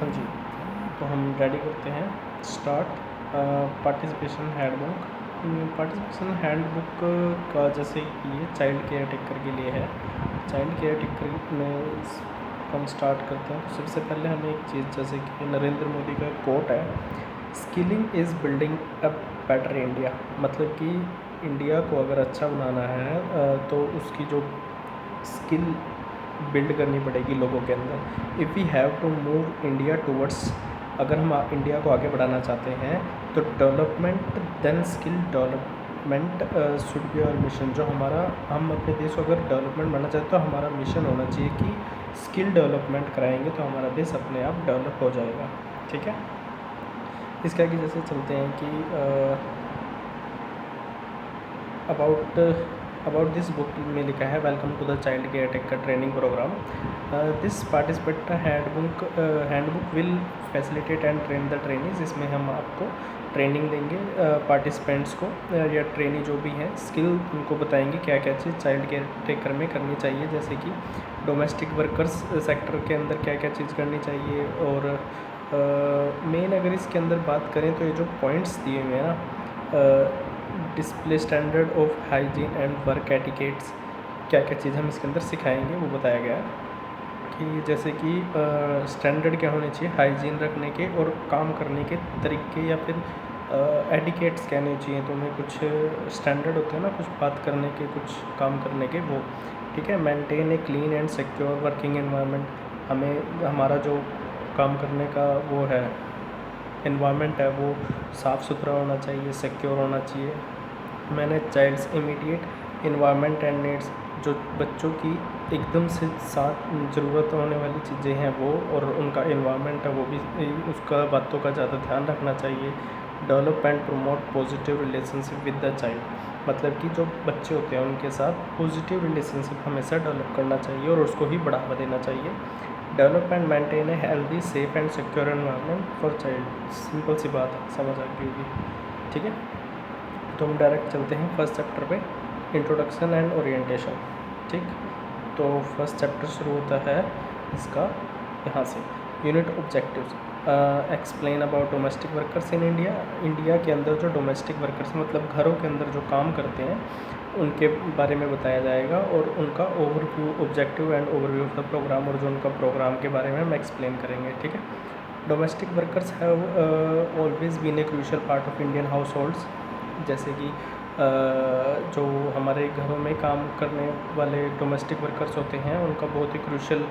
हाँ जी, तो हम रेडी करते हैं start. Participation handbook. Participation handbook का जैसे कि ये चाइल्ड केयर टेकर के लिए है। चाइल्ड केयर टेकर में हम स्टार्ट करते हैं। तो सबसे पहले हमें एक चीज़, जैसे कि नरेंद्र मोदी का कोट है, skilling is building a better India. मतलब कि इंडिया को अगर अच्छा बनाना है तो उसकी जो स्किल बिल्ड करनी पड़ेगी लोगों के अंदर। If we have to move India towards, अगर हम इंडिया को आगे बढ़ाना चाहते हैं तो development then skill development should be our mission. जो हमारा, हम अपने देश को अगर डेवलपमेंट बनना चाहते तो हमारा मिशन होना चाहिए कि स्किल डेवलपमेंट कराएंगे तो हमारा देश अपने आप डेवलप हो जाएगा। ठीक है, इसके आगे जैसे चलते हैं कि अबाउट दिस बुक में लिखा है, welcome to the child care taker training programme. This participate handbook will facilitate and train the trainees. इसमें हम आपको ट्रेनिंग देंगे पार्टिसिपेंट्स को या ट्रेनी जो भी हैं, स्किल उनको बताएंगे क्या क्या चीज़ चाइल्ड केयर टेकर में करनी चाहिए, जैसे कि डोमेस्टिक वर्कर्स सेक्टर के अंदर क्या क्या चीज़ करनी चाहिए। और मेन अगर इसके अंदर बात करें तो ये जो पॉइंट्स दिए हुए हैं ना, display standard of hygiene and work etiquettes, क्या क्या चीज़ हम इसके अंदर सिखाएंगे वो बताया गया है। कि जैसे कि स्टैंडर्ड क्या होने चाहिए हाइजीन रखने के और काम करने के तरीके, या फिर एटिकेट्स कहने चाहिए। तो हमें कुछ स्टैंडर्ड होते हैं ना, कुछ बात करने के, कुछ काम करने के, वो ठीक है। Maintain a clean and secure working environment, हमें हमारा जो काम करने का वो है एनवायरनमेंट है वो साफ़ सुथरा होना चाहिए, सिक्योर होना चाहिए। Manage child's immediate environment and needs, जो बच्चों की एकदम से साथ ज़रूरत होने वाली चीज़ें हैं वो, और उनका एनवायरनमेंट है वो भी, उसका बातों का ज़्यादा ध्यान रखना चाहिए। Develop and promote positive relationship with the child, मतलब कि जो बच्चे होते हैं उनके साथ पॉजिटिव रिलेशनशिप हमेशा डेवलप करना चाहिए और उसको ही बढ़ावा देना चाहिए। Develop and maintain a healthy safe and secure environment for child. Simple सी बात समझ आ गई होगी। ठीक है, तो हम डायरेक्ट चलते हैं फर्स्ट चैप्टर पे, इंट्रोडक्शन एंड ओरिएंटेशन। ठीक, तो फर्स्ट चैप्टर शुरू होता है इसका यहाँ से। Unit objectives, explain about domestic workers in India. India के अंदर जो डोमेस्टिक वर्कर्स मतलब घरों के अंदर जो काम करते हैं उनके बारे में बताया जाएगा, और उनका overview, objective and overview of the programme, और जो उनका प्रोग्राम के बारे में हम एक्सप्लेन करेंगे। ठीक है, domestic workers have always been a crucial part of Indian households. जैसे कि जो हमारे घरों में काम करने वाले डोमेस्टिक वर्कर्स होते हैं उनका बहुत ही क्रूशियल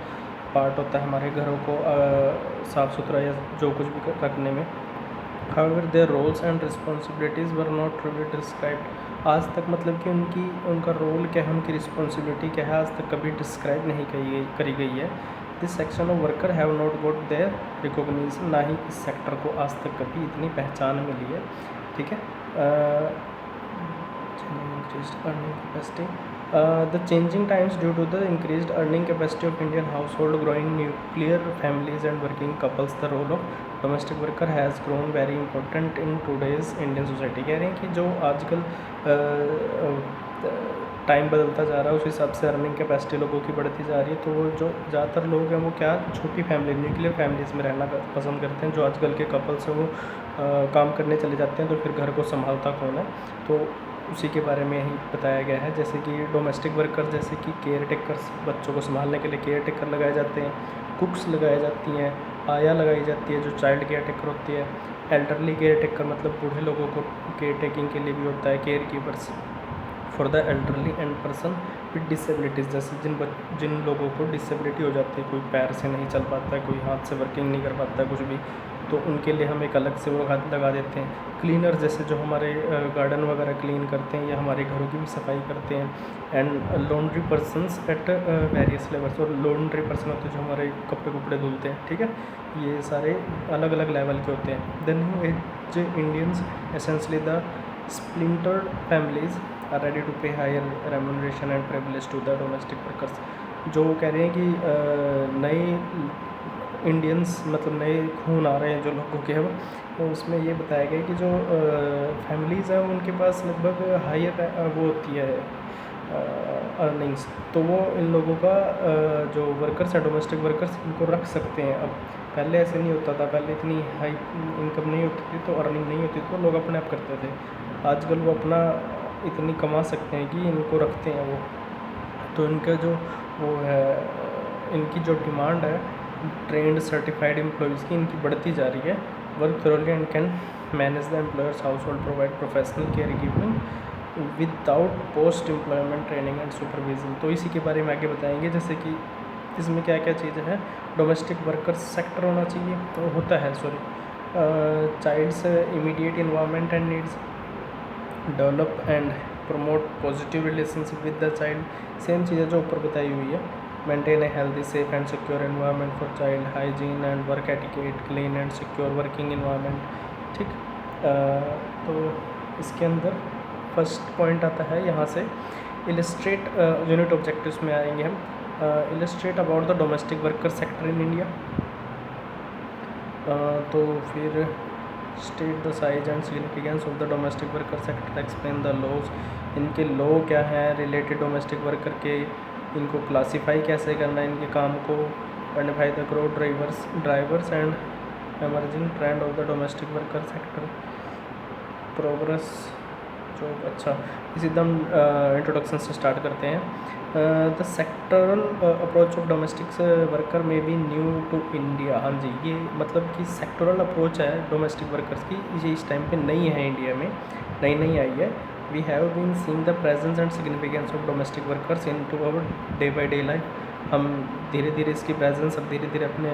पार्ट होता है हमारे घरों को साफ़ सुथरा या जो कुछ भी रखने में। However their roles and responsibilities were not truly described. आज तक मतलब कि उनका रोल क्या है, उनकी रिस्पॉन्सिबिलिटी क्या है, आज तक कभी डिस्क्राइब नहीं करी गई है। This section of worker have not got their recognition, ना ही इस सेक्टर को आज तक कभी इतनी पहचान मिली है। ठीक है, increased earning capacity. The changing times due to the increased earning capacity of Indian household, growing nuclear families and working couples, the role of domestic worker has grown very important in today's Indian society। कह रहे हैं कि जो आजकल time बदलता जा रहा है उस हिसाब से अर्निंग कैपेसिटी लोगों की बढ़ती जा रही है। तो वो जो ज़्यादातर लोग हैं वो क्या, छोटी फैमिली, न्यूक्लियर फैमिलीज़ में रहना पसंद करते हैं। जो आजकल के कपल्स हैं वो काम करने चले जाते हैं, तो फिर घर को संभालता कौन है, तो उसी के बारे में ही बताया गया है। जैसे कि डोमेस्टिक वर्कर, जैसे कि केयर टेकर्स, बच्चों को संभालने के लिए केयर टेकर लगाए जाते हैं, कुक्स लगाई जाती हैं, आया लगाई जाती है जो चाइल्ड केयर टेकर होती है। एल्डरली केयर टेकर मतलब बूढ़े लोगों को केयर टेकिंग के लिए भी होता है। Care keepers for the elderly and person with disabilities, जैसे जिन लोगों को डिसेबिलिटी हो जाती है, कोई पैर से नहीं चल पाता है, कोई हाथ से वर्किंग नहीं कर पाता है कुछ भी, तो उनके लिए हम एक अलग से वो लगा देते हैं। क्लीनर, जैसे जो हमारे गार्डन वगैरह क्लीन करते हैं या हमारे घरों की भी सफाई करते हैं। And laundry persons at various levels, और लॉन्ड्री पर्सन होते हैं जो हमारे कपड़े धुलते हैं। ठीक है, ये सारे अलग अलग लेवल के होते हैं। The new age Indians essentially the splintered families are ready to pay higher remuneration and privilege to the domestic workers. जो कह रहे हैं कि नए इंडियंस मतलब नए खून आ रहे हैं जो लोगों के हैं, तो उसमें ये बताया गया कि जो फैमिलीज़ हैं उनके पास लगभग हायर वो होती है अर्निंग्स, तो वो इन लोगों का जो वर्कर्स हैं डोमेस्टिक वर्कर्स इनको रख सकते हैं अब पहले ऐसे नहीं होता था, पहले इतनी हाई इनकम नहीं होती थी तो अर्निंग नहीं होती तो लोग अपने आप करते थे। आजकल वो अपना इतनी कमा सकते हैं कि इनको रखते हैं वो, तो इनका जो वो है, इनकी जो डिमांड है ट्रेंड सर्टिफाइड एम्प्लॉयज़ की, इनकी बढ़ती जा रही है। Work thoroughly and can manage the employers house hold, provide professional care giving without post employment training and supervision. तो इसी के बारे में आगे बताएंगे, जैसे कि इसमें क्या क्या चीज़ें हैं। डोमेस्टिक वर्कर्स सेक्टर होना चाहिए, तो होता है child's immediate environment and needs, develop and promote positive relationship with the child, same चीज़ें जो ऊपर बताई हुई है। Maintain a healthy safe and secure environment for child, hygiene and work etiquette, clean and secure working environment. ठीक, तो इसके अंदर फर्स्ट पॉइंट आता है यहाँ से इलस्ट्रेट, यूनिट ऑब्जेक्टिव्स में आएंगे हम। Illustrate about the domestic worker sector in India, तो फिर state the size and significance of the domestic worker sector, explain the laws, इनके लॉ क्या हैं रिलेटेड डोमेस्टिक वर्कर के, इनको क्लासीफाई कैसे करना है इनके काम को, identify the growth drivers and emerging trend of the domestic worker sector, progress जो अच्छा। इसी एकदम इंट्रोडक्शन से स्टार्ट करते हैं। The sectoral approach of domestic worker में बी न्यू टू इंडिया। हाँ जी, ये मतलब कि सेक्टरल अप्रोच है डोमेस्टिक वर्कर्स की, ये इस टाइम पे नई है इंडिया में, नई आई है। We have been seeing the presence and significance of domestic workers into our day by day life. हम धीरे धीरे इसकी प्रेजेंस अब धीरे धीरे अपने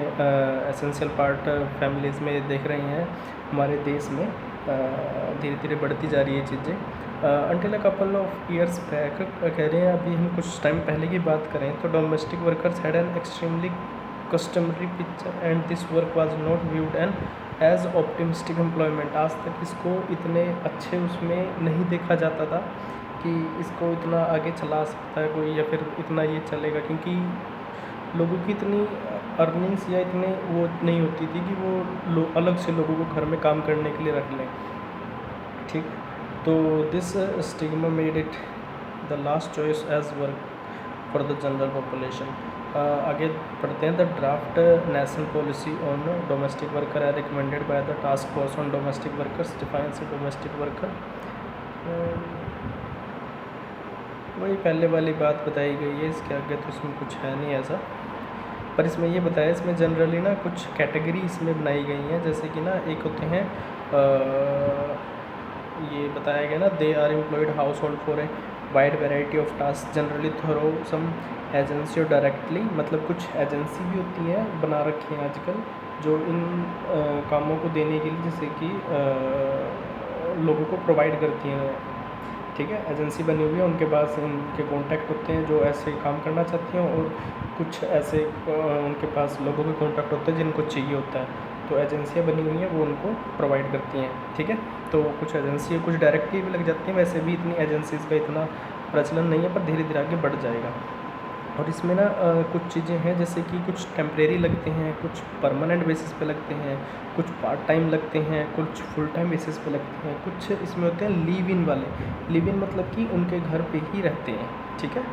एसेंशियल पार्ट फैमिलीज़ में देख रहे हैं हमारे देश में, धीरे धीरे बढ़ती जा रही है चीज़ें। Until a couple of years back, कह रहे हैं अभी हम कुछ टाइम पहले की बात करें तो domestic workers had an extremely customary picture and this work was not viewed an as optimistic employment. आज तक इसको इतने अच्छे उसमें नहीं देखा जाता था कि इसको इतना आगे चला सकता है कोई, या फिर इतना ये चलेगा, क्योंकि लोगों की इतनी अर्निंग्स या इतने वो नहीं होती थी कि वो अलग से लोगों को घर में काम करने के लिए रख लें। ठीक, तो this stigma made it the last choice as work for the general population. आगे पढ़ते हैं। The draft national policy on domestic worker है recommended by the task force on domestic workers, defines a domestic worker. वही पहले वाली बात बताई गई है, इसके आगे तो इसमें कुछ है नहीं ऐसा, पर इसमें ये बताया, इसमें जनरली ना कुछ कैटेगरी इसमें बनाई गई हैं, जैसे कि ना एक होते हैं ये बताया गया ना, they are employed household for a wide variety of task generally through some agency और डायरेक्टली, मतलब कुछ एजेंसी भी होती हैं बना रखी हैं आजकल जो इन कामों को देने के लिए, जैसे कि लोगों को प्रोवाइड करती हैं। ठीक है, एजेंसी बनी हुई है, उनके पास उनके कॉन्टैक्ट होते हैं जो ऐसे काम करना चाहती हैं, और कुछ ऐसे उनके पास लोगों के कॉन्टैक्ट होते हैं जिनको चाहिए होता है, तो एजेंसियाँ बनी हुई हैं वो उनको प्रोवाइड करती हैं। ठीक है, तो कुछ एजेंसी कुछ डायरेक्टली भी लग जाती हैं, वैसे भी इतनी एजेंसीज़ का इतना प्रचलन नहीं है, पर धीरे धीरे आगे बढ़ जाएगा। और इसमें ना कुछ चीज़ें हैं, जैसे कि कुछ टेम्परेरी लगते हैं, कुछ परमानेंट बेसिस पे लगते हैं, कुछ पार्ट टाइम लगते हैं, कुछ फुल टाइम बेसिस पे लगते हैं, कुछ इसमें होते हैं लीव इन वाले। लीव इन मतलब कि उनके घर पे ही रहते हैं। ठीक है,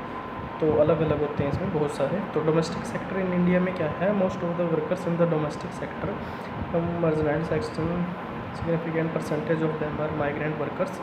तो अलग अलग होते हैं इसमें बहुत सारे। तो डोमेस्टिक सेक्टर इन इंडिया में क्या है, most of the workers in the domestic sector marginalized section, significant percentage of them are migrant workers.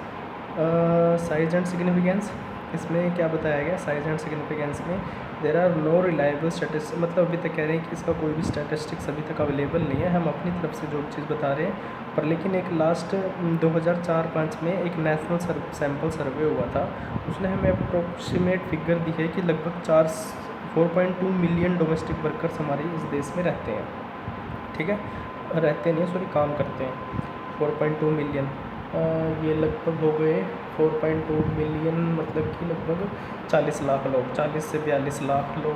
Size and significance, इसमें क्या बताया गया साइज एंड सिग्निफिकेंस में, there are no reliable statistics, मतलब अभी तक कह रहे हैं कि इसका कोई भी स्टैटिस्टिक्स अभी तक अवेलेबल नहीं है, हम अपनी तरफ से जो चीज़ बता रहे हैं, पर लेकिन एक लास्ट 2004-05 में एक नेशनल सैम्पल सर्वे हुआ था, उसने हमें अप्रोक्सीमेट फिगर दी है कि लगभग 4.2 मिलियन डोमेस्टिक वर्कर्स हमारे इस देश में रहते हैं। ठीक है, रहते नहीं, सॉरी, काम करते हैं। 4.2 मिलियन, ये लगभग हो गए 4.2 मिलियन, मतलब कि लगभग 40 लाख लोग, 40 से 42 लाख लोग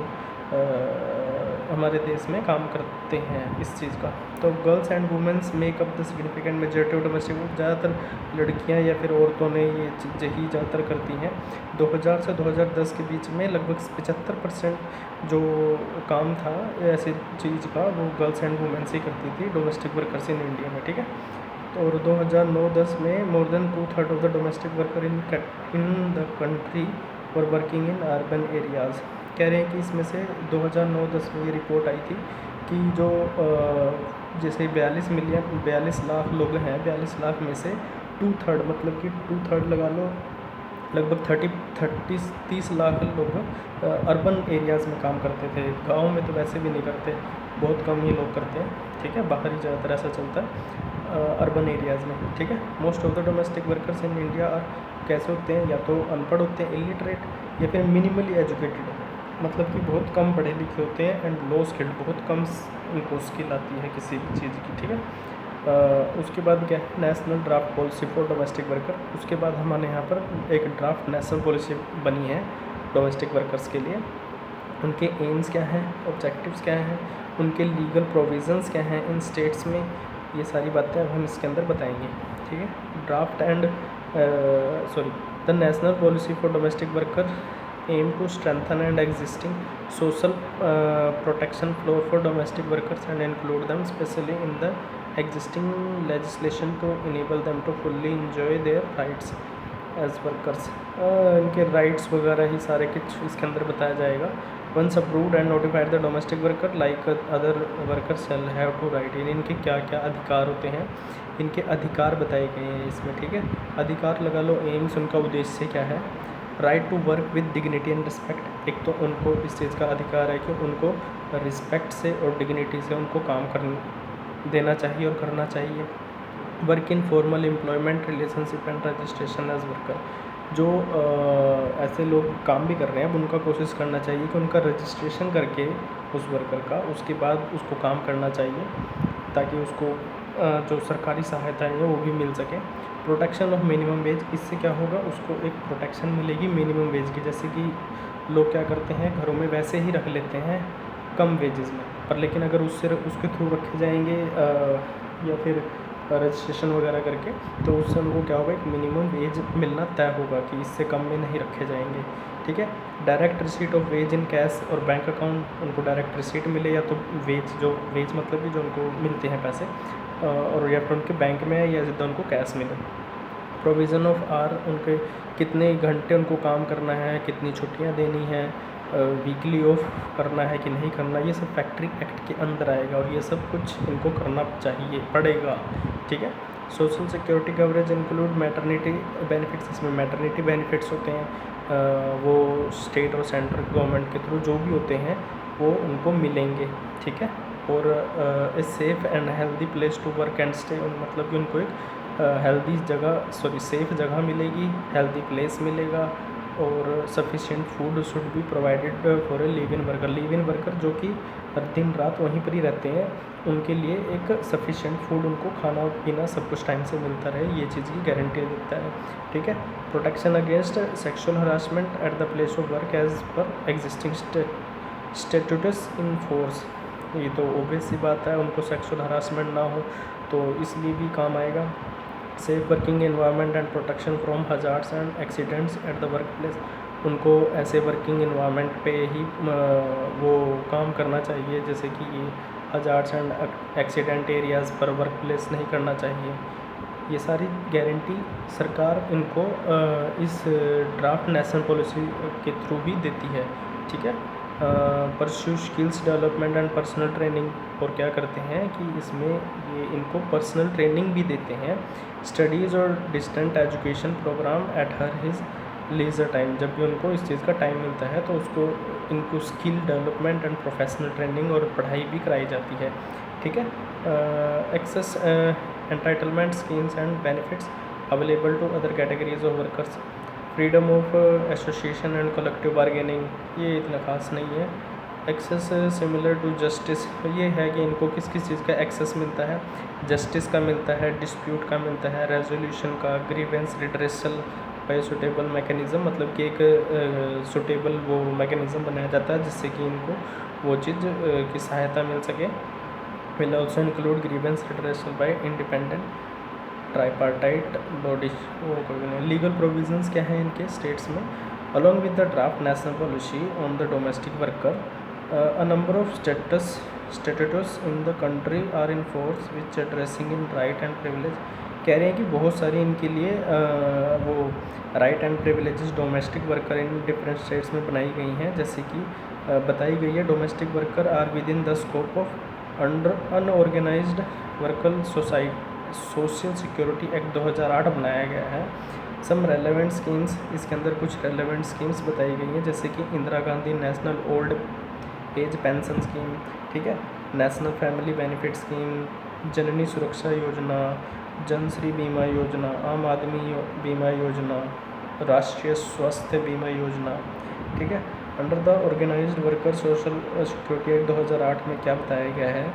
हमारे देश में काम करते हैं इस चीज़ का। तो girls and women's make up the significant majority of domestic, ज़्यादातर लड़कियां या फिर औरतों ने ये चीज़ें ही ज़्यादातर करती हैं। 2000 से 2010 के बीच में लगभग 75% जो काम था ऐसी चीज़ का, वो गर्ल्स एंड वुमेंस ही करती थी, डोमेस्टिक वर्कर्स इन इंडिया में। ठीक है, तो और 2009-10 में more than 2/3 of the domestic worker in the country और वर्किंग इन अर्बन एरियाज़। कह रहे हैं कि इसमें से 2009-10 में ये रिपोर्ट आई थी कि जो जैसे 42 लाख लोग हैं, 42 लाख में से 2/3 मतलब कि 2/3 लगा लो, लगभग 30 लाख लोग अर्बन एरियाज़ में काम करते थे। गाँव में तो वैसे भी नहीं करते, बहुत कम ही लोग करते हैं, ठीक है। बाहर ही ज़्यादातर ऐसा चलता है अर्बन एरियाज़ में, ठीक है। Most of the domestic workers in India कैसे होते हैं, या तो अनपढ़ होते हैं, इलिटरेट, या फिर मिनिमली एजुकेटेड, मतलब कि बहुत कम पढ़े लिखे होते हैं, एंड लो स्किल्ड, बहुत कम उनको स्किल आती है किसी भी चीज़ की, ठीक है। उसके बाद क्या है, national draft policy for domestic worker. उसके बाद हमारे यहाँ पर एक ड्राफ्ट नेशनल पॉलिसी बनी है डोमेस्टिक वर्कर्स के लिए। उनके एम्स क्या हैं, ऑब्जेक्टिव्स क्या हैं, उनके लीगल प्रोविजंस क्या हैं इन स्टेट्स में, ये सारी बातें अब हम इसके अंदर बताएंगे, ठीक है। Draft and the national policy for domestic worker aim to strengthen and existing social protection floor for domestic workers and include them specially in the existing legislation to enable them to fully enjoy their rights as workers। इनके rights वगैरह ही सारे कुछ इसके अंदर बताया जाएगा। Once approved and notified the domestic worker like other workers shall have to right, इनके क्या क्या अधिकार होते हैं, इनके अधिकार बताए गए हैं इसमें, ठीक है। अधिकार लगा लो, एम्स उनका उद्देश्य क्या है। Right to work with dignity and respect, एक तो उनको इस चीज़ का अधिकार है कि उनको रिस्पेक्ट से और डिग्निटी से उनको काम करने देना चाहिए और करना चाहिए। Work in formal employment relationship and registration as worker, जो ऐसे लोग काम भी कर रहे हैं अब उनका कोशिश करना चाहिए कि उनका रजिस्ट्रेशन करके उस वर्कर का, उसके बाद उसको काम करना चाहिए ताकि उसको जो सरकारी सहायता है वो भी मिल सके। प्रोटेक्शन ऑफ मिनिमम वेज, इससे क्या होगा, उसको एक प्रोटेक्शन मिलेगी मिनिमम वेज की। जैसे कि लोग क्या करते हैं, घरों में वैसे ही रख लेते हैं कम वेजेस में, पर लेकिन अगर उसके थ्रू रखे जाएंगे या फिर रजिस्ट्रेशन वगैरह करके, तो उससे उनको क्या होगा, एक मिनिमम वेज मिलना तय होगा कि इससे कम में नहीं रखे जाएंगे, ठीक है। Direct receipt of ways in cash और बैंक अकाउंट, उनको डायरेक्ट रिसीट मिले, या तो वेज मतलब कि जो उनको मिलते हैं पैसे, और या फिर उनके बैंक में या सीधा उनको कैश मिले। प्रोविज़न ऑफ आर, उनके कितने घंटे उनको काम करना है, कितनी छुट्टियां देनी है, वीकली ऑफ करना है कि नहीं करना, ये सब फैक्ट्री एक्ट के अंदर आएगा और ये सब कुछ इनको करना चाहिए पड़ेगा, ठीक है। Social security coverage include maternity benefits, इसमें मैटरनिटी बेनिफिट्स होते हैं, वो स्टेट और सेंट्रल गवर्नमेंट के थ्रू जो भी होते हैं वो उनको मिलेंगे, ठीक है। और a safe and healthy place to work and stay, मतलब कि उनको एक सेफ़ जगह मिलेगी, हेल्दी प्लेस मिलेगा, और sufficient food should be provided for a live in worker. Live in worker जो कि दिन रात वहीं पर ही रहते हैं, उनके लिए एक सफिशिएंट फूड, उनको खाना पीना सब कुछ टाइम से मिलता रहे, ये चीज़ की गारंटी देता है, ठीक है। Protection against sexual harassment at the place of work as per existing status in force, ये तो ओबियस सी बात है, उनको सेक्सुअल हरासमेंट ना हो तो इसलिए भी काम आएगा। Safe working environment and protection from hazards and accidents at the work place, उनको ऐसे वर्किंग एनवायरनमेंट पे ही वो काम करना चाहिए जैसे कि ये हजार्ड्स एंड एक्सीडेंट एरियाज़ पर वर्क प्लेस नहीं करना चाहिए। ये सारी गारंटी सरकार इनको इस ड्राफ्ट नेशनल पॉलिसी के थ्रू ही देती है, ठीक है। Pursue skills development and personal training, और क्या करते हैं कि इसमें ये इनको पर्सनल ट्रेनिंग भी देते हैं। स्टडीज़ और distant education programme at her his leisure time, जब भी उनको इस चीज़ का टाइम मिलता है तो इनको skill development and professional training और पढ़ाई भी कराई जाती है, ठीक है। Access entitlement schemes and benefits available to other categories of workers. Freedom of association and collective bargaining, ये इतना खास नहीं है। एक्सेस सिमिलर टू जस्टिस, ये है कि इनको किस किस चीज़ का एक्सेस मिलता है, जस्टिस का मिलता है, डिस्प्यूट का मिलता है, रेजोल्यूशन का, grievance redressal bye suitable mechanism, मतलब कि एक सुटेबल वो मैकेनिज़्म बनाया जाता है जिससे कि इनको वो चीज़ की सहायता मिल सके। Will also include grievance redressal bye independent tripartite body, वो कोई नहीं। लीगल प्रोविजंस क्या हैं इनके स्टेट्स में, along with the draft national policy on the domestic worker, a number of status in the country are in force which addressing in right and privilege. कह रहे हैं कि बहुत सारी इनके लिए वो right and privileges domestic worker in different states में बनाई गई हैं, जैसे कि बताई गई है domestic worker are within the scope of under unorganised worker social security act 2008 बनाया गया है। सम रेलेवेंट स्कीम्स, इसके अंदर कुछ रेलेवेंट स्कीम्स बताई गई हैं, जैसे कि Indira Gandhi national old age pension scheme, ठीक है, नेशनल फैमिली बेनिफिट स्कीम, जननी सुरक्षा योजना, जनश्री बीमा योजना, आम आदमी बीमा योजना, राष्ट्रीय स्वास्थ्य बीमा योजना, ठीक है। Under the organised worker social security act 2008 में क्या बताया गया है,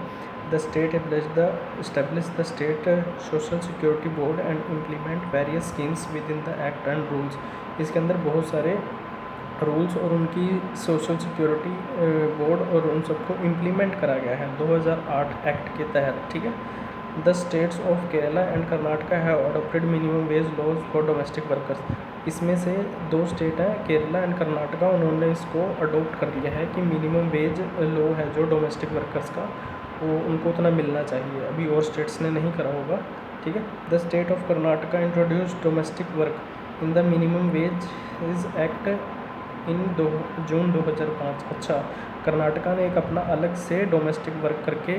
the state establish the state social security board and implement various schemes within the act and rules. इसके अंदर बहुत सारे रूल्स और उनकी सोशल सिक्योरिटी बोर्ड और उन सबको इम्प्लीमेंट करा गया है 2008 एक्ट के तहत, ठीक है। The states of Kerala and Karnataka have adopted minimum wage laws for domestic workers. इसमें से 2 स्टेट हैं, केरला एंड कर्नाटका, उन्होंने इसको अडोप्ट कर लिया है कि मिनिमम वेज लॉ है जो डोमेस्टिक वर्कर्स का, वो उनको उतना मिलना चाहिए। अभी और स्टेट्स ने नहीं करा होगा, ठीक है। The state of Karnataka introduce domestic work in the minimum wages act in June 2005। अच्छा, कर्नाटका ने एक अपना अलग से डोमेस्टिक वर्क करके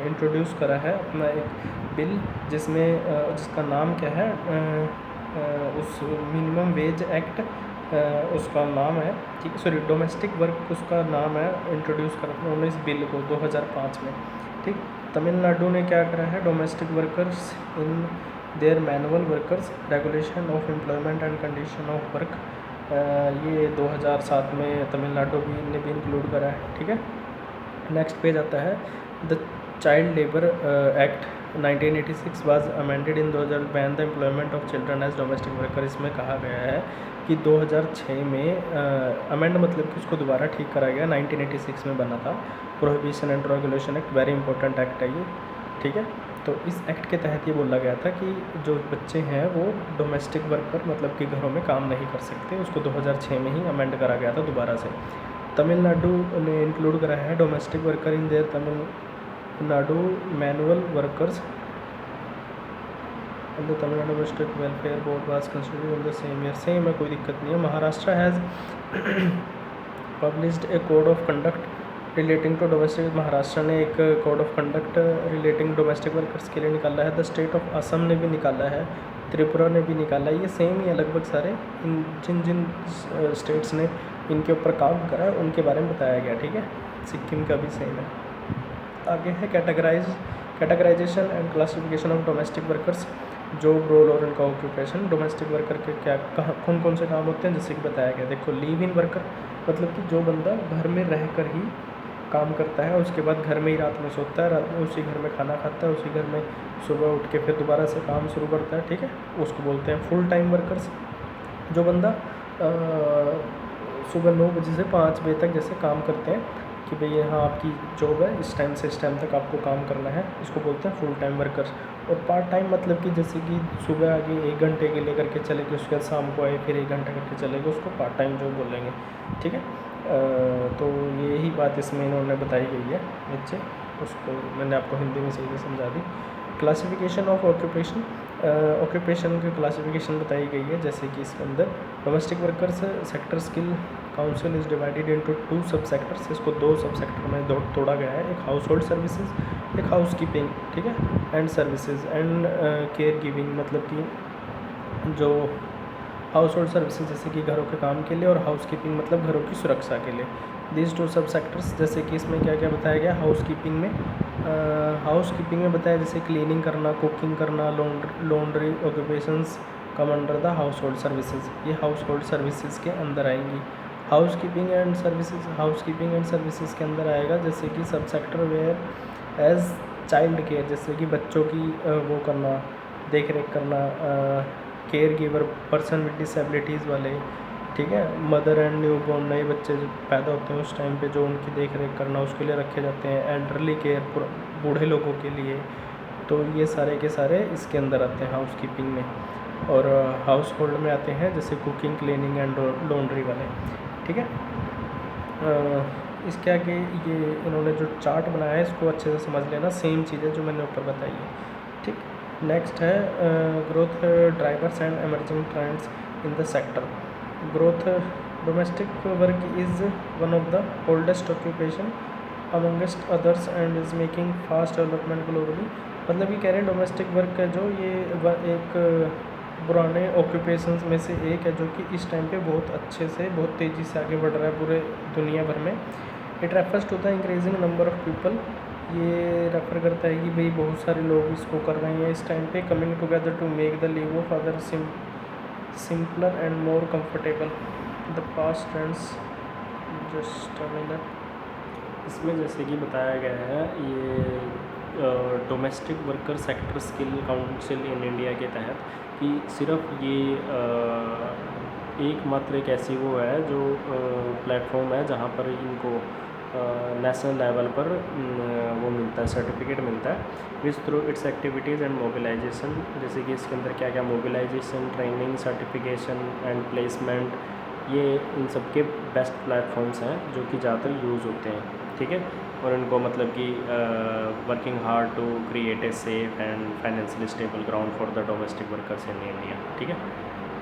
इंट्रोड्यूस करा है अपना एक बिल, जिसका नाम क्या है, उस मिनिमम वेज एक्ट उसका नाम है, ठीक है, सॉरी, डोमेस्टिक वर्क उसका नाम है, इंट्रोड्यूस करा उन्होंने इस बिल को 2005 में, ठीक। तमिलनाडु ने क्या करा है, domestic workers in their manual workers regulation of employment and condition of work, ये 2007 में तमिलनाडु ने भी इंक्लूड करा है, ठीक है। नेक्स्ट पेज आता है, the child labour act 1986 was amended in 2000 ban the employment of children as domestic worker. इसमें कहा गया है कि 2006 में अमेंड मतलब कि उसको दोबारा ठीक करा गया, 1986 में बना था। Prohibition and regulation act, very important act है ये, ठीक है। तो इस एक्ट के तहत ये बोला गया था कि जो बच्चे हैं वो डोमेस्टिक वर्कर मतलब कि घरों में काम नहीं कर सकते, उसको 2006 में ही अमेंड करा गया था दोबारा से। तमिलनाडु ने इंक्लूड करा है domestic worker in their Tamil Nadu manual workers and the Tamil Nadu state welfare board was constituted in the same year. Same है, कोई दिक्कत नहीं है। Maharashtra has published a code of conduct relating to domestic, Maharashtra ने एक code of conduct relating domestic workers के लिए निकाला है। द स्टेट ऑफ असम ने भी निकाला है, त्रिपुरा ने भी निकाला है। ये सेम ही है लगभग सारे, इन जिन स्टेट्स ने इनके ऊपर काम करा है उनके बारे में बताया गया, ठीक है। सिक्किम का भी सेम है। आगे है categorisation and classification of domestic workers, job role और उनका ऑक्यूपेशन। डोमेस्टिक वर्कर के क्या कौन कौन से काम होते हैं, जैसे कि बताया गया। देखो, लिव इन वर्कर मतलब कि जो बंदा घर में रहकर ही काम करता है, उसके बाद घर में ही रात में सोता है, रात में उसी घर में खाना खाता है, उसी घर में सुबह उठ के फिर दोबारा से काम शुरू करता है, ठीक है, उसको बोलते हैं फुल टाइम वर्कर्स। जो बंदा सुबह 9 बजे से 5 बजे तक जैसे काम करते हैं कि भाई यहाँ आपकी जॉब है, इस टाइम से इस टाइम तक आपको काम करना है, इसको बोलते हैं फुल टाइम वर्कर्स। और पार्ट टाइम मतलब कि जैसे कि सुबह आगे 1 घंटे के लिए करके चले गए, उसके बाद शाम को आए फिर 1 घंटा करके चले गए, उसको पार्ट टाइम जॉब बोलेंगे, ठीक है। तो यही बात इसमें इन्होंने बताई गई है नीचे, उसको मैंने आपको हिंदी में सही से समझा दी। क्लासिफिकेशन ऑफ ऑक्यूपेशन, ऑक्यूपेशन की क्लासिफिकेशन बताई गई है, जैसे कि इसके अंदर domestic workers sector skill council is divided into 2 सब सेक्टर्स। इसको 2 सब सेक्टर में तोड़ा गया है, एक हाउस होल्ड सर्विसेज, एक हाउस कीपिंग, ठीक है, and services and care giving, मतलब कि जो हाउस होल्ड सर्विसेज जैसे कि घरों के काम के लिए, और हाउस कीपिंग मतलब घरों की सुरक्षा के लिए। दीज 2 सब सेक्टर्स, जैसे कि इसमें क्या क्या बताया गया। हाउस कीपिंग में बताया जैसे क्लीनिंग करना, कुकिंग करना, laundry occupations come under the house hold services, ये हाउस होल्ड सर्विसेज के अंदर आएंगी। हाउस कीपिंग एंड सर्विसेज के अंदर आएगा जैसे कि sub sector where as child care, जैसे कि बच्चों की वो करना, देख रेख करना, care giver person with disabilities वाले, ठीक है, मदर एंड न्यू बॉर्न, नए बच्चे जो पैदा होते हैं उस टाइम पे जो उनकी देख रेख करना, उसके लिए रखे जाते हैं। एल्डरली केयर, बूढ़े लोगों के लिए, तो ये सारे के सारे इसके अंदर आते हैं हाउस कीपिंग में। और हाउस होल्ड में आते हैं जैसे कुकिंग, क्लीनिंग एंड लॉन्ड्री वाले, ठीक है। इसके आगे ये इन्होंने जो चार्ट बनाया है इसको अच्छे से समझ लेना, सेम चीज़ें जो मैंने ऊपर बताई है, ठीक। नेक्स्ट है growth drivers and emerging trends in the sector. Growth, domestic work is one of the oldest occupation amongst others and is making fast development globally. मतलब ये कह रहे हैं डोमेस्टिक वर्क है जो ये एक पुराने ऑक्यूपेशंस में से एक है जो कि इस टाइम पे बहुत अच्छे से बहुत तेज़ी से आगे बढ़ रहा है पूरे दुनिया भर में। It refers to the increasing number of people, ये रेफर करता है कि भाई बहुत सारे लोग इसको कर रहे हैं इस टाइम पे, coming together to make the live of other simpler and more comfortable. The past trends, just a minute. इसमें जैसे कि बताया गया है ये domestic worker sector skill council in India के तहत कि सिर्फ ये एकमात्र एक ऐसी वो है जो प्लेटफॉर्म है जहाँ पर इनको नेशनल लेवल पर वो मिलता है, सर्टिफिकेट मिलता है which through its activities and mobilisation. जैसे कि इसके अंदर क्या क्या mobilisation, training, certification and placement, ये इन सब के बेस्ट प्लेटफॉर्म्स हैं जो कि ज़्यादातर यूज़ होते हैं। ठीक है, और इनको मतलब कि working hard to create a safe and financially stable ground for the domestic workers in India. ठीक है,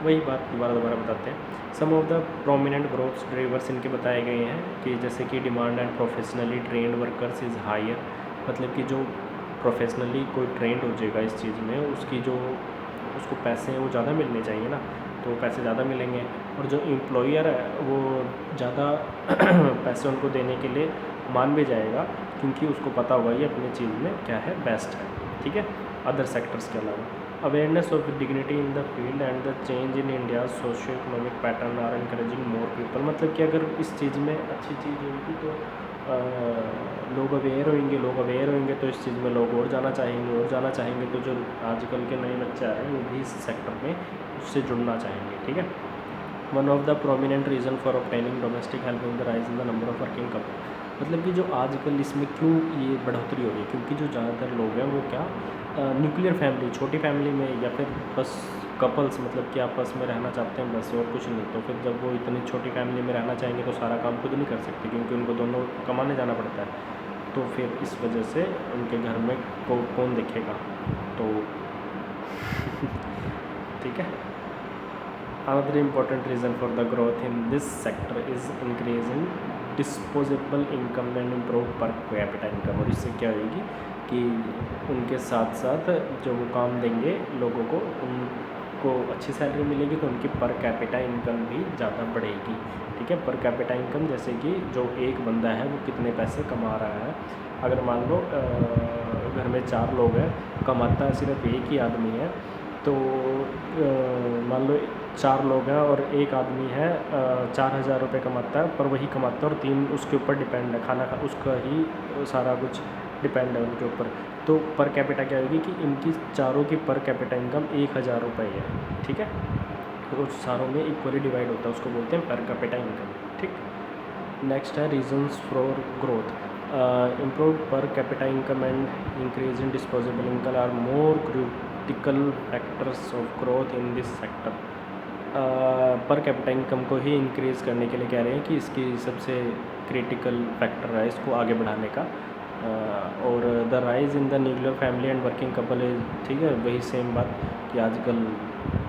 वही बात दोबारा बताते हैं। Some of the prominent growth drivers इनके बताए गए हैं कि जैसे कि demand and professionally trained workers is higher, मतलब कि जो प्रोफेशनली कोई ट्रेंड हो जाएगा इस चीज़ में, उसकी जो उसको पैसे हैं वो ज़्यादा मिलने चाहिए ना, तो पैसे ज़्यादा मिलेंगे। और जो एम्प्लॉयर है वो ज़्यादा पैसे उनको देने के लिए मान भी जाएगा क्योंकि उसको पता होगा ये अपनी चीज़ में क्या है, बेस्ट है। ठीक है, अदर सेक्टर्स के अलावा awareness of dignity in the field and the change in India socio economic pattern are encouraging more people. मतलब कि अगर इस चीज़ में अच्छी चीज़ होगी तो लोग अवेयर होंगे तो इस चीज़ में लोग और जाना चाहेंगे तो जो आजकल के नए बच्चे आ रहे हैं वो भी इस सेक्टर में उससे जुड़ना चाहेंगे। ठीक है, one of the prominent reason for obtaining domestic help in the rise in the number of working couple. मतलब कि जो आजकल इसमें क्यों ये बढ़ोतरी हो रही है, क्योंकि जो ज़्यादातर लोग हैं वो क्या न्यूक्लियर फैमिली, छोटी फैमिली में या फिर बस कपल्स, मतलब कि आपस में रहना चाहते हैं बस और कुछ नहीं। तो फिर जब वो इतनी छोटी फैमिली में रहना चाहेंगे तो सारा काम खुद नहीं कर सकते क्योंकि उनको दोनों कमाने जाना पड़ता है। तो फिर इस वजह से उनके घर में कौन देखेगा, तो ठीक है। Another important reason for the growth in this sector is increase in disposable income and improve per capita income। और इससे क्या होगी कि उनके साथ साथ जो वो काम देंगे लोगों को, उनको अच्छी सैलरी मिलेगी तो उनकी पर कैपिटा इनकम भी ज़्यादा बढ़ेगी। ठीक है, पर कैपिटा इनकम जैसे कि जो एक बंदा है वो कितने पैसे कमा रहा है। अगर मान लो घर में 4 लोग हैं, कमाता सिर्फ एक ही आदमी है, तो मान लो 4 लोग हैं और एक आदमी है 4,000 रुपये कमाता है, पर वही कमाता है और 3 उसके ऊपर डिपेंड है, खाना का उसका ही सारा कुछ डिपेंड है उनके ऊपर। तो पर कैपिटा क्या होगी कि इनकी चारों की पर कैपिटा इनकम 1,000 रुपये है। ठीक है, तो सारों में इक्वली डिवाइड होता है, उसको बोलते हैं पर कैपिटा इनकम। ठीक, नेक्स्ट है reasons for growth. Improve per capita income and increase in disposable income are more critical factors of growth in this sector. Per capita income को ही इंक्रीज़ करने के लिए कह रहे हैं कि इसकी सबसे क्रिटिकल फैक्टर है इसको आगे बढ़ाने का। और the rise in the nuclear family and working couple is, ठीक है, वही सेम बात कि आजकल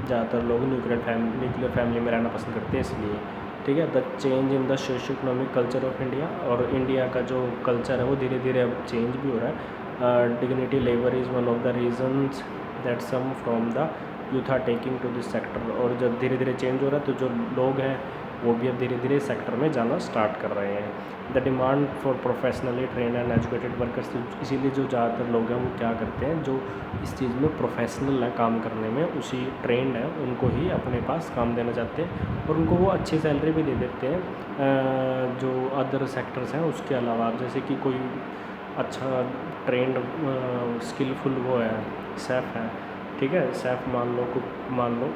ज़्यादातर लोग न्यूक्लियर फैमिली में रहना पसंद करते हैं इसलिए। ठीक है, the change in the socio economic culture of India, और इंडिया का जो कल्चर है वो धीरे धीरे अब चेंज भी हो रहा है। Dignity labour is one of the reasons that some from the youth are taking to this sector. और जब धीरे धीरे चेंज हो रहा है तो जो लोग हैं वो भी अब धीरे धीरे सेक्टर में जाना स्टार्ट कर रहे हैं। The demand for professionally train and educated workers, इसीलिए जो ज़्यादातर लोग हैं वो क्या करते हैं, जो इस चीज़ में प्रोफेशनल है काम करने में, उसी ट्रेंड है उनको ही अपने पास काम देना चाहते हैं और उनको वो अच्छी सैलरी भी दे देते हैं। जो अदर सेक्टर्स हैं उसके अलावा, जैसे कि कोई अच्छा ट्रेंड स्किलफुल वो है, शेफ़ है, ठीक है, शेफ़ मान लो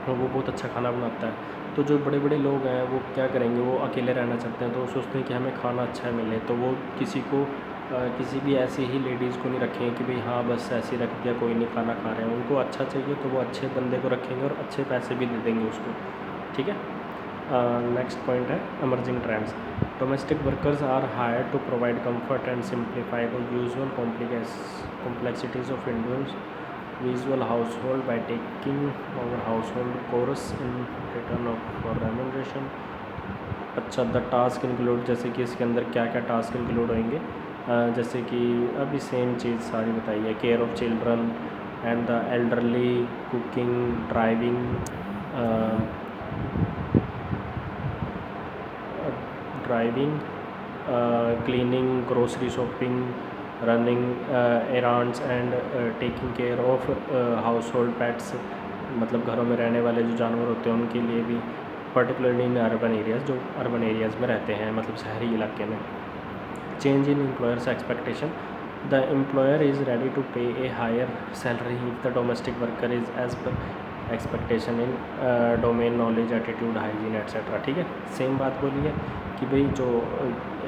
वो बहुत अच्छा खाना बनाता है, तो जो बड़े बड़े लोग हैं वो क्या करेंगे, वो अकेले रहना चाहते हैं, तो वो सोचते हैं कि हमें खाना अच्छा मिले, तो वो किसी भी ऐसी ही लेडीज़ को नहीं रखेंगे कि भाई हाँ बस ऐसे ही रख दिया, कोई नहीं खाना खा रहे हैं, उनको अच्छा चाहिए तो वो अच्छे बंदे को रखेंगे और अच्छे पैसे भी दे देंगे उसको। ठीक है, नेक्स्ट पॉइंट है emerging trends. Domestic workers are hired to provide comfort and simplify the usual complexities of individual household by taking over household chores in return for remuneration. अच्छा, द टास्क इंक्लूड, जैसे कि इसके अंदर क्या क्या task include होंगे, जैसे कि अभी सेम चीज़ सारी बताई है, care of children and the elderly, cooking, driving, cleaning, grocery shopping, running errands and taking care of household pets, मतलब घरों में रहने वाले जो जानवर होते हैं उनके लिए भी, पर्टिकुलरली इन अर्बन एरियाज़, जो अर्बन एरियाज़ में रहते हैं, मतलब शहरी इलाके में। Change in employers expectation, the employer is ready to pay a higher salary if the domestic worker is as per expectation in domain knowledge, attitude, hygiene etcetera. ठीक है, सेम बात बोली है कि भाई जो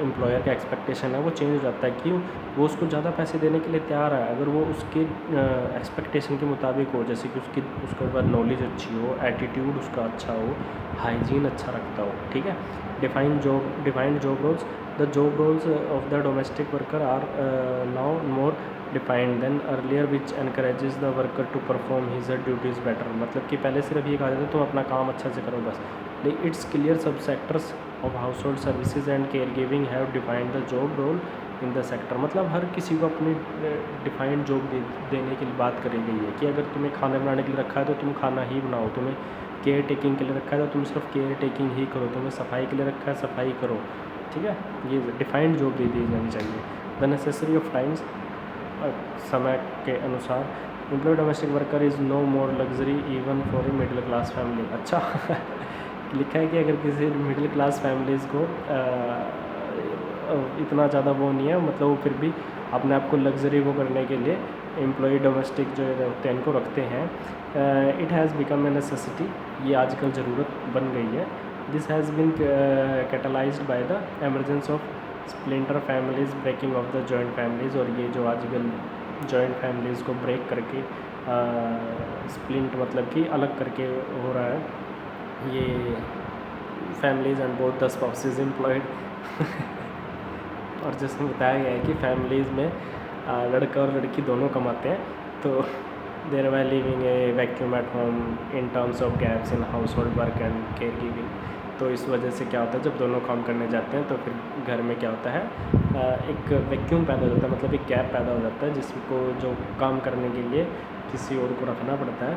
एम्प्लॉयर का एक्सपेक्टेशन है वो चेंज हो जाता है। क्यों? वो उसको ज़्यादा पैसे देने के लिए तैयार है अगर वो उसके एक्सपेक्टेशन के मुताबिक हो, जैसे कि उसके बाद नॉलेज अच्छी हो, एटीट्यूड उसका अच्छा हो, हाइजीन अच्छा रखता हो। ठीक है, defined job roles, the job roles of the domestic worker are now more defined than earlier which encourages the worker to perform his duties better. मतलब कि पहले सिर्फ ये कहा जाता है तुम अपना काम अच्छा से करो बस। It's clear sub sectors of household services and care giving have defined the job role in the sector. मतलब हर किसी को अपनी डिफाइंड जॉब देने की बात करी गई है कि अगर तुम्हें खाना बनाने के लिए रखा है तो तुम खाना ही बनाओ, तुम्हें केयर टेकिंग के लिए रखा है तो तुम सिर्फ केयर टेकिंग ही करो, तुम्हें सफाई के लिए रखा है सफाई करो। ठीक है, ये डिफाइंड जॉब दे दी जानी चाहिए। द नेसेसरी ऑफ टाइम्स, समय के अनुसार, employ domestic worker is no more luxury even for a middle class family. अच्छा लिखा है कि अगर किसी मिडिल क्लास फैमिलीज़ को इतना ज़्यादा वो नहीं है, मतलब वो फिर भी अपने आप को लग्जरी वो करने के लिए एम्प्लॉय डोमेस्टिक जो होते हैं इनको रखते हैं। It has become a necessity, ये आजकल ज़रूरत बन गई है। This has been catalysed by the emergence of splinter families, breaking of the joint families. और ये जो आजकल जॉइंट फैमिलीज़ को ब्रेक करके स्प्लिंट मतलब कि अलग करके हो रहा है, ये families and both the spouses employed और जिसमें बताया गया है कि फैमिलीज़ में लड़का और लड़की दोनों कमाते हैं, तो thereby living a vacuum at home in terms of gaps in household work and care giving. तो इस वजह से क्या होता है, जब दोनों काम करने जाते हैं तो फिर घर में क्या होता है, एक वैक्यूम पैदा हो जाता है, मतलब एक गैप पैदा हो जाता है जिसको जो काम करने के लिए किसी और को रखना पड़ता है।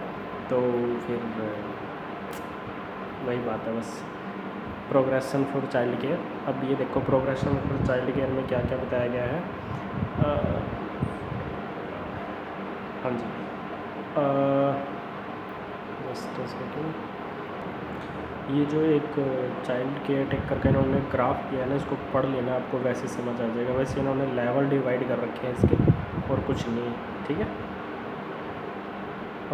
तो फिर वही बात है बस। प्रोग्रेशन फॉर चाइल्ड केयर, अब ये देखो प्रोग्रेशन फॉर चाइल्ड केयर में क्या क्या बताया गया है। हाँ जी, ये जो एक चाइल्ड केयर टेकर का इन्होंने ग्राफ किया है ना, इसको पढ़ लेना, आपको वैसे समझ आ जाएगा। वैसे इन्होंने लेवल डिवाइड कर रखे हैं इसके और कुछ नहीं। ठीक है,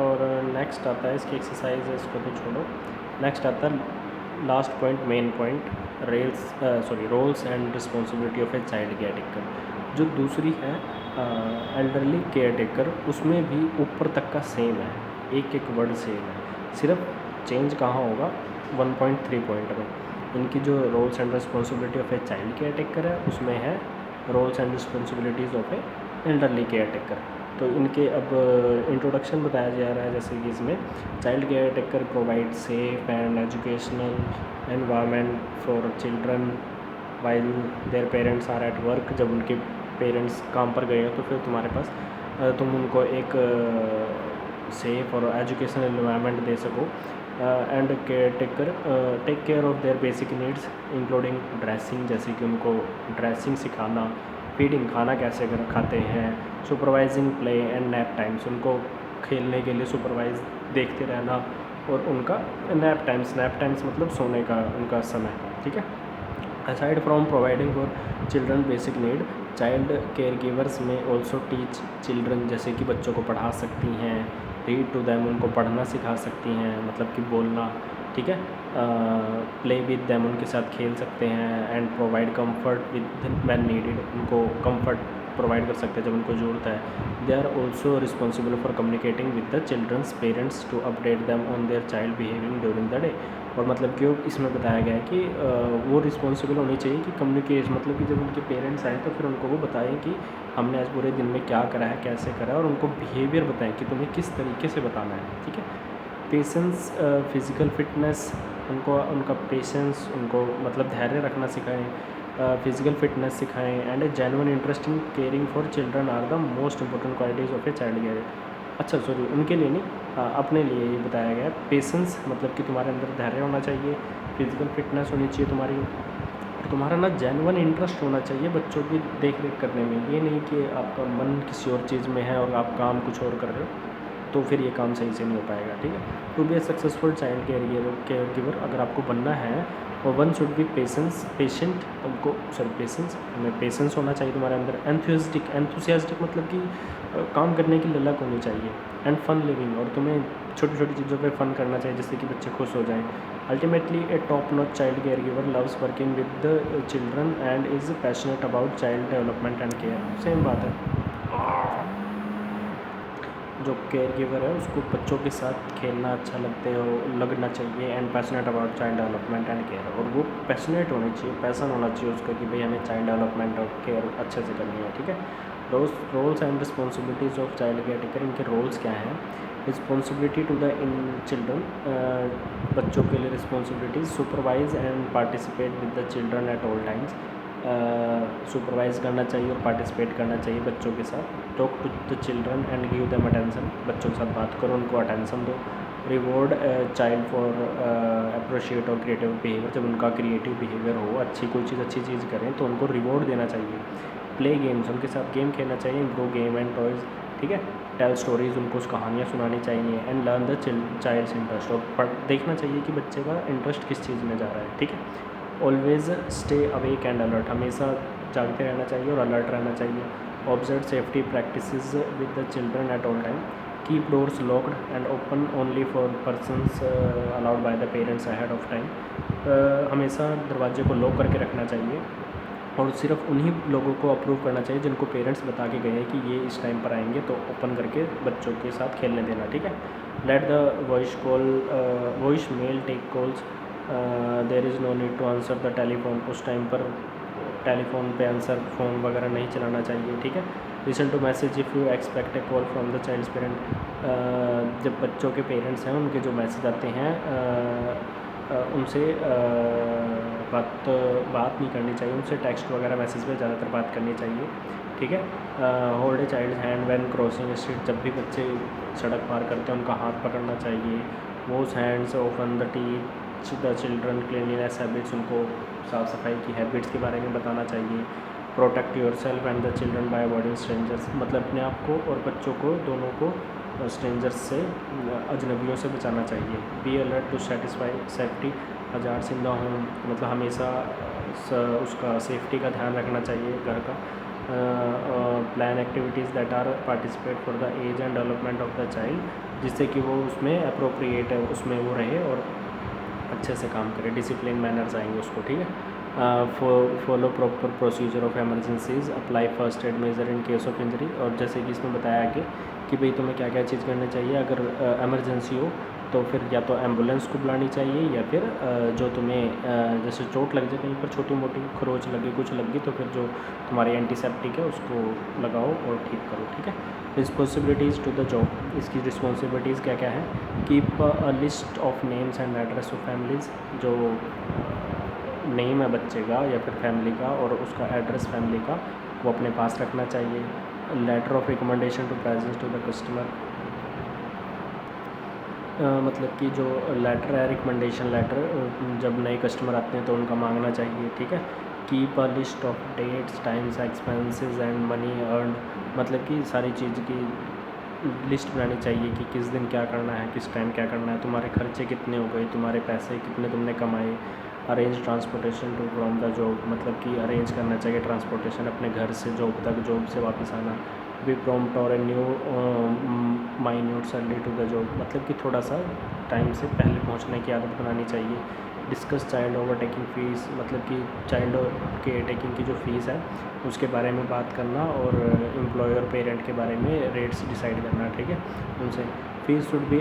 और नेक्स्ट आता है इसकी एक्सरसाइज है, इसको तो छोड़ो। नेक्स्ट आता है last point, main point, roles and responsibility of a child care taker. जो दूसरी है एल्डरली केयर टेकर, उसमें भी ऊपर तक का सेम है, एक एक वर्ड सेम है, सिर्फ चेंज कहाँ होगा 1.3 पॉइंट में। इनकी जो roles and responsibility of a child care taker है उसमें है roles and responsibilities of a elderly care taker. तो इनके अब इंट्रोडक्शन बताया जा रहा है, जैसे कि इसमें child care taker provide safe and educational environment for children while their parents are at work. जब उनके पेरेंट्स काम पर गए हो तो फिर तुम्हारे पास तुम उनको एक सेफ और एजुकेशनल एनवायरनमेंट दे सको। And care taker take care of their basic needs including dressing, जैसे कि उनको ड्रेसिंग सिखाना, फीडिंग, खाना कैसे खाते हैं, supervising play and nap times, उनको खेलने के लिए सुपरवाइज देखते रहना, और उनका नैप टाइम्स मतलब सोने का उनका समय। ठीक है, aside from providing for children basic need, child care givers में ऑल्सो टीच चिल्ड्रन, जैसे कि बच्चों को पढ़ा सकती हैं, रीड टू दैम, उनको पढ़ना सिखा सकती हैं, मतलब कि बोलना। ठीक है, प्ले विद दैम, उनके साथ खेल सकते हैं, and provide comfort with when needed, उनको कंफर्ट प्रोवाइड कर सकते हैं जब उनको ज़रूरत है। They are also responsible for communicating with the children's parents to update them on their child behaving during the day. और मतलब कि इसमें बताया गया है कि वो रिस्पॉन्सिबल होनी चाहिए कि कम्युनिकेशन, मतलब कि जब उनके पेरेंट्स आए तो फिर उनको वो बताएं कि हमने आज पूरे दिन में क्या करा है, कैसे करा है, और उनको बिहेवियर बताएं कि तुम्हें किस तरीके से बताना है। ठीक है, पेशेंस, फिज़िकल फिटनेस, उनको उनका पेशेंस, उनको मतलब धैर्य रखना सिखाएं, फिज़िकल फिटनेस सिखाएं, and a genuine interest in caring for children are the most important qualities of a child care. अच्छा सॉरी, उनके लिए नहीं, अपने लिए ये बताया गया है। पेशेंस मतलब कि तुम्हारे अंदर धैर्य होना चाहिए, फिज़िकल फिटनेस होनी चाहिए तुम्हारी, और तुम्हारा ना जेन्युइन इंटरेस्ट होना चाहिए बच्चों की देख रेख करने में। ये नहीं कि आपका मन किसी और चीज़ में है और आप काम कुछ और कर रहे हो, तो फिर ये काम सही से नहीं हो पाएगा, ठीक है। To be a successful child care giver, अगर आपको बनना है, और वन शुड बी पेशेंट, तुमको सॉरी पेशेंस में पेशेंस होना चाहिए तुम्हारे अंदर। एंथुसियास्टिक मतलब कि काम करने की ललक होनी चाहिए, एंड फन लिविंग, और तुम्हें छोटी छोटी चीज़ों पे फन करना चाहिए जिससे कि बच्चे खुश हो जाएं। Ultimately A top notch child care giver loves working with the children and is passionate about child development and care. Same बात है, जो केयर गिवर है उसको बच्चों के साथ खेलना अच्छा लगना चाहिए, and passionate about child development and care, और वो पैशनेट होनी चाहिए, पैसन होना चाहिए उसका कि भाई हमें चाइल्ड डेवलपमेंट और केयर अच्छे से करनी है, ठीक है। Roles and responsibilities of child care taker, इनके रोल्स क्या हैं। Responsibility to the in children, बच्चों के लिए responsibilities. Supervise and participate with the children at all times, supervise करना चाहिए और पार्टिसिपेट करना चाहिए बच्चों के साथ। Talk to the children and give them attention, बच्चों के साथ बात करो, उनको अटेंशन दो। रिवॉर्ड चाइल्ड फॉर अप्रिशिएट और क्रिएटिव बिहेवियर, जब उनका क्रिएटिव बिहेवियर हो, अच्छी चीज़ करें तो उनको रिवॉर्ड देना चाहिए। प्ले गेम्स, उनके साथ गेम खेलना चाहिए, इम्प्रूव गेम एंड टॉयज़, ठीक है। टेल स्टोरीज़, उनको कहानियाँ सुनानी चाहिए। And learn the child's interest, और देखना चाहिए कि बच्चे का इंटरेस्ट किस चीज़ में जा रहा है, ठीक है। Always stay awake and alert, हमेशा जागते रहना चाहिए और अलर्ट रहना चाहिए। Observe safety practices with the children at all time. Keep doors locked and open only for persons allowed by the parents ahead of time, हमेशा दरवाजे को लॉक करके रखना चाहिए और सिर्फ उन्हीं लोगों को अप्रूव करना चाहिए जिनको पेरेंट्स बता के गए हैं कि ये इस टाइम पर आएंगे, तो ओपन करके बच्चों के साथ खेलने देना, ठीक है। Let the voice mail take calls, there is no need to answer the telephone, उस टाइम पर टेलीफोन पे आंसर फ़ोन वगैरह नहीं चलाना चाहिए, ठीक है। Listen to message if you expect a call from the child's parent, जब बच्चों के पेरेंट्स हैं उनके जो मैसेज आते हैं उनसे बात नहीं करनी चाहिए, उनसे टेक्स्ट वगैरह मैसेज पे ज़्यादातर बात करनी चाहिए, ठीक है। Hold a child hand when crossing street, जब भी बच्चे सड़क पार करते हैं उनका हाथ पकड़ना चाहिए। Wash hands open the teach the children cleanliness habits, उनको साफ़ सफाई की हैबिट्स के बारे में बताना चाहिए। Protect your self and the children bye avoiding strangers, मतलब अपने आप को और बच्चों को दोनों को स्ट्रेंजर्स से, अजनबियों से बचाना चाहिए। Be alert to satisfy safety hazards in the home, मतलब हमेशा उसका सेफ्टी का ध्यान रखना चाहिए घर का। Plan activities that are participate for the age and development of the child, जिससे कि वो उसमें अप्रोप्रिएट है, उसमें वो रहे और अच्छे से काम करे, डिसिप्लिन मैनर्स आएंगे उसको, ठीक है। Follow proper procedure of emergencies, apply first aid measure in case of injury, और जैसे कि इसमें बताया आगे कि भाई तुम्हें क्या क्या चीज़ करनी चाहिए अगर एमरजेंसी हो, तो फिर या तो एम्बुलेंस को बुलानी चाहिए या फिर जो तुम्हें जैसे चोट लग जाए कहीं पर, छोटी मोटी खरोच लगे, कुछ लगी, तो फिर जो तुम्हारी एंटीसेप्टिक है उसको लगाओ और ठीक करो, ठीक है। रिस्पॉन्सिबिलिटीज़ टू द जॉब, इसकी रिस्पॉन्सिबिलिटीज़ क्या क्या है। Keep a list of names and address of families, जो नेम है बच्चे का या फिर फैमिली का और उसका एड्रेस फैमिली का वो अपने पास रखना चाहिए। Letter of recommendation to presence to the customer, मतलब कि जो लेटर है, रिकमेंडेशन लेटर, जब नए कस्टमर आते हैं तो उनका मांगना चाहिए, ठीक है। Keep a list of dates times expenses and money earn, मतलब कि सारी चीज़ की लिस्ट बनानी चाहिए कि किस दिन क्या करना है, किस टाइम क्या करना है, तुम्हारे खर्चे कितने हो गए, तुम्हारे पैसे कितने तुमने कमाए। Arrange transportation to from the job, मतलब कि अरेंज करना चाहिए ट्रांसपोर्टेशन अपने घर से जॉब तक, जॉब से वापस आना। बी प्रॉम्प्ट और a new minutes early to the job, मतलब कि थोड़ा सा टाइम से पहले पहुंचने की आदत बनानी चाहिए। डिस्कस चाइल्ड ओवरटेकिंग फ़ीस, मतलब कि चाइल्ड के टेकिंग की जो फ़ीस है उसके बारे में बात करना और एम्प्लॉयर पेरेंट के बारे में रेट्स डिसाइड करना, ठीक है उनसे। Fees should be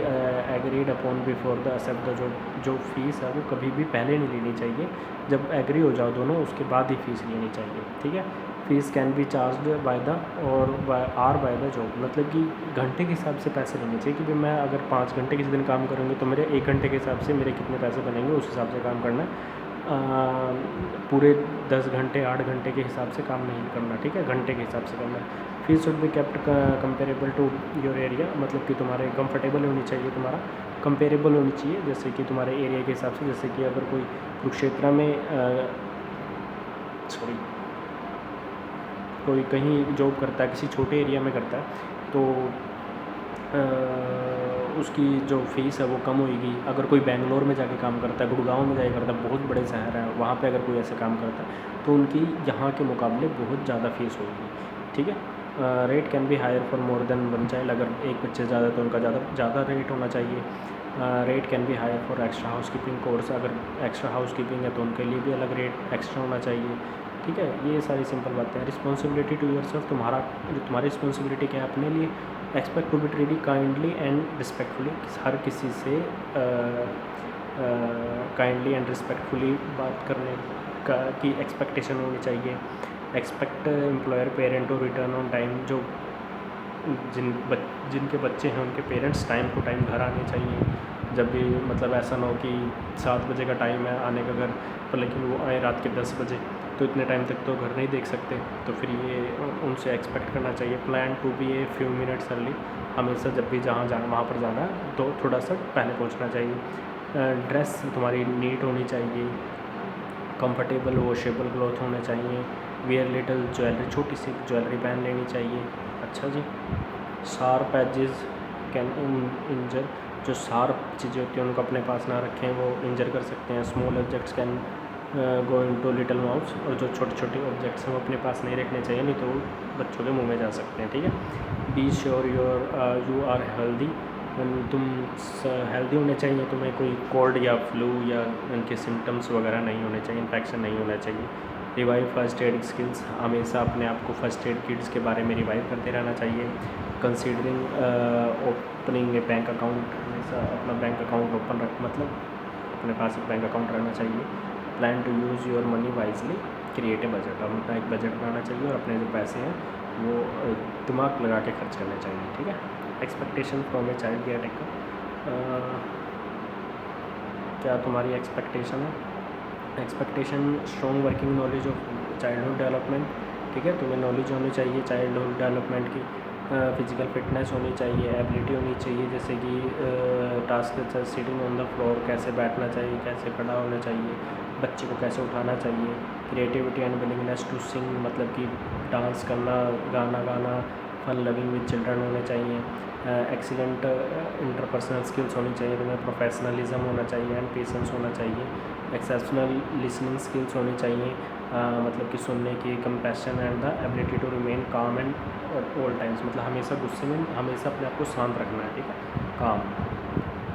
agreed upon before the accept the job, जो फ़ीस है वो कभी भी पहले नहीं लेनी चाहिए, जब एग्री हो जाओ दोनों उसके बाद ही फ़ीस लेनी चाहिए, ठीक है। Fees can be charge by the और आर बाय द जॉब, मतलब कि घंटे के हिसाब से पैसे लेने चाहिए कि भाई मैं अगर 5 घंटे किसी दिन काम करूँगी तो मेरे 1 घंटे के हिसाब से मेरे कितने पैसे बनेंगे, उस हिसाब से काम करना है। पूरे 10 घंटे 8 घंटे के हिसाब से काम नहीं करना, ठीक है, घंटे के हिसाब से करना है। Fees should be kept comparable to your area, मतलब कि तुम्हारे कंफर्टेबल होनी चाहिए, तुम्हारा कंपेरेबल होनी चाहिए, जैसे कि तुम्हारे एरिया के हिसाब से। जैसे कि अगर कोई कुरुक्षेत्र में कोई कहीं जॉब करता है, किसी छोटे एरिया में करता है, तो उसकी जो फ़ीस है वो कम होगी। अगर कोई बेंगलोर में जाके काम करता है, गुड़गांव में जाके करता है, बहुत बड़े शहर हैं, वहाँ पे अगर कोई ऐसे काम करता है तो उनकी यहाँ के मुकाबले बहुत ज़्यादा फ़ीस होगी, ठीक है। Rate can be higher for more than one child, अगर एक बच्चे ज़्यादा तो उनका ज़्यादा रेट होना चाहिए। Rate can be higher for extra housekeeping course, अगर एक्स्ट्रा हाउस कीपिंग है तो उनके लिए भी अलग रेट एक्स्ट्रा होना चाहिए, ठीक है। ये सारी सिंपल बातें हैं। रिस्पॉन्सिबिलिटी टू योरसेल्फ, तुम्हारी रिस्पॉन्सिबिलिटी क्या है अपने लिए। Expect to be treated kindly and respectfully, हर किसी से काइंडली एंड रिस्पेक्टफुली बात करने का की एक्सपेक्टेशन होनी चाहिए। Expect employer parent to return on time, जो जिनके बच्चे हैं उनके पेरेंट्स टाइम टू टाइम घर आने चाहिए। जब भी मतलब ऐसा ना हो कि 7 बजे का टाइम है आने का घर पर, लेकिन वो आए रात के 10 बजे, तो इतने टाइम तक तो घर नहीं देख सकते, तो फिर ये उनसे एक्सपेक्ट करना चाहिए। Plan to be a few minutes early, हमेशा जब भी जहाँ जाना वहाँ पर जाना है तो थोड़ा सा पहले पहुँचना चाहिए। ड्रेस तुम्हारी नीट होनी चाहिए, कंफर्टेबल वॉशेबल क्लॉथ होने चाहिए। वेयर लिटिल ज्वेलरी, छोटी सी ज्वेलरी पहन लेनी चाहिए। अच्छा जी। शार्प एजेस कैन इंजर, जो शार्प चीज़ें होती हैं उनको अपने पास ना रखें, वो इंजर कर सकते हैं। Small objects can go into little mouth, और जो छोटे छोटे ऑब्जेक्ट्स हैं वो अपने पास नहीं रखने चाहिए, नहीं तो वो बच्चों के मुंह में जा सकते हैं, ठीक है। Be sure you are healthy, तुम हेल्दी होने चाहिए, तुम्हें कोई कोल्ड या फ्लू या उनके सिम्टम्स वगैरह नहीं होने चाहिए, इन्फेक्शन नहीं होना चाहिए। रिवाइव फर्स्ट एड स्किल्स, हमेशा अपने आप को फर्स्ट एड किट्स के बारे में रिवाइव करते रहना चाहिए। कंसीडरिंग ओपनिंग ए बैंक अकाउंट, हमेशा अपना बैंक अकाउंट ओपन रख, मतलब अपने पास एक बैंक अकाउंट रहना चाहिए। Plan to use your money wisely, create a budget, हम अपना एक बजट बनाना चाहिए और अपने जो पैसे हैं वो दिमाग लगा के खर्च करने चाहिए, ठीक है। Expectation from A child care taker, क्या तुम्हारी एक्सपेक्टेशन है। Expectation strong working knowledge of childhood development, ठीक है, तुम्हें नॉलेज होनी चाहिए चाइल्डहुड डेवलपमेंट की। फिजिकल फिटनेस होनी चाहिए, एबिलिटी होनी चाहिए, जैसे कि task sitting on the floor, कैसे बैठना चाहिए, कैसे खड़ा होना चाहिए, बच्चे को कैसे उठाना चाहिए। Creativity and willingness to sing, मतलब कि डांस करना, गाना गाना, फन लविंग विद चिल्ड्रन होने चाहिए। एक्सीलेंट इंटरपर्सनल स्किल्स होनी चाहिए, तुम्हें प्रोफेशनलिज्म होना चाहिए एंड पेशेंस होना चाहिए। एक्सेप्शनल लिसनिंग स्किल्स होनी चाहिए, मतलब कि सुनने की, compassion and the ability to remain calm and all times, मतलब हमेशा गुस्से में हमेशा अपने आप को शांत रखना है, ठीक है, काम।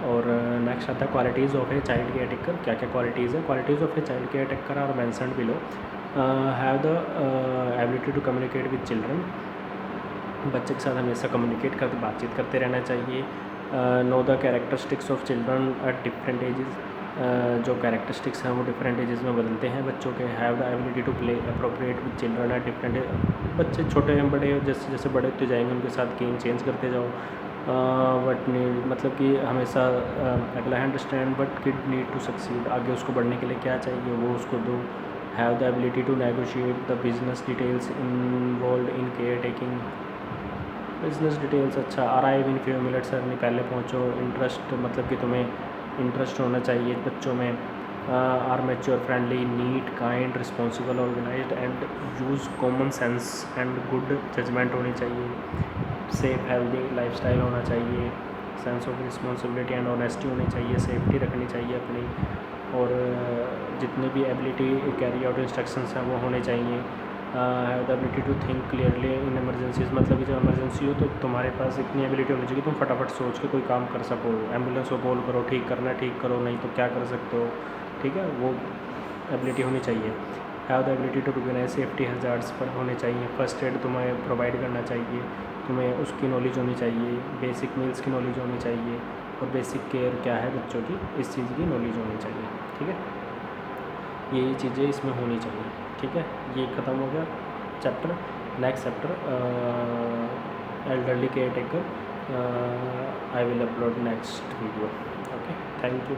और नेक्स्ट आता है qualities of a child care taker, क्या क्या क्वालिटीज़ है। Qualities of a child care taker are mentioned below. Have the ability to communicate with children, बच्चे के साथ हमेशा कम्युनिकेट करते बातचीत करते रहना चाहिए। Know the characteristics of children at different ages, जो कैरेक्टरिस्टिक्स हैं वो डिफरेंट एजेस में बदलते हैं बच्चों के। Have the ability to play appropriate with children at different, बच्चे छोटे हैं बड़े जैसे जैसे बड़े होते जाएंगे उनके साथ गेम चेंज करते जाओ। बट नीड, मतलब कि हमेशा अगला understand but kid need to succeed, आगे उसको बढ़ने के लिए क्या चाहिए वो उसको दो। Have the ability to negotiate the business details involve in care taking, business details, अच्छा। Arrive in few minutes early, पहले पहुंचो। इंटरेस्ट, मतलब कि तुम्हें इंटरेस्ट होना चाहिए बच्चों में। Are mature friendly neat kind responsible organised and use common sense and good judgement होनी चाहिए। सेफ हेल्दी लाइफस्टाइल होना चाहिए। Sense of responsibility and honesty होनी चाहिए, सेफ्टी रखनी चाहिए अपनी। और जितने भी एबिलिटी कैरी आउट इंस्ट्रक्शंस हैं वो होने चाहिए। Have the ability to think clearly in emergencies, मतलब कि जब इमरजेंसी हो तो तुम्हारे पास इतनी एबिलिटी होनी चाहिए कि तुम फटाफट सोच के कोई काम कर सको। एम्बुलेंस को कॉल करो, ठीक करना है ठीक करो, नहीं तो क्या कर सकते हो, ठीक है, वो एबिलिटी होनी चाहिए। Have the ability to recognise safety hazards पर होने चाहिए। फर्स्ट एड तुम्हें प्रोवाइड करना चाहिए, तुम्हें उसकी नॉलेज होनी चाहिए। बेसिक मील्स की नॉलेज होनी चाहिए और बेसिक केयर क्या है बच्चों की, इस चीज़ की नॉलेज होनी चाहिए, ठीक है। यही चीज़ें इसमें होनी चाहिए, ठीक है। ये ख़त्म हो गया chapter, next chapter, elderly caretaker. I will upload next video. Okay, thank you.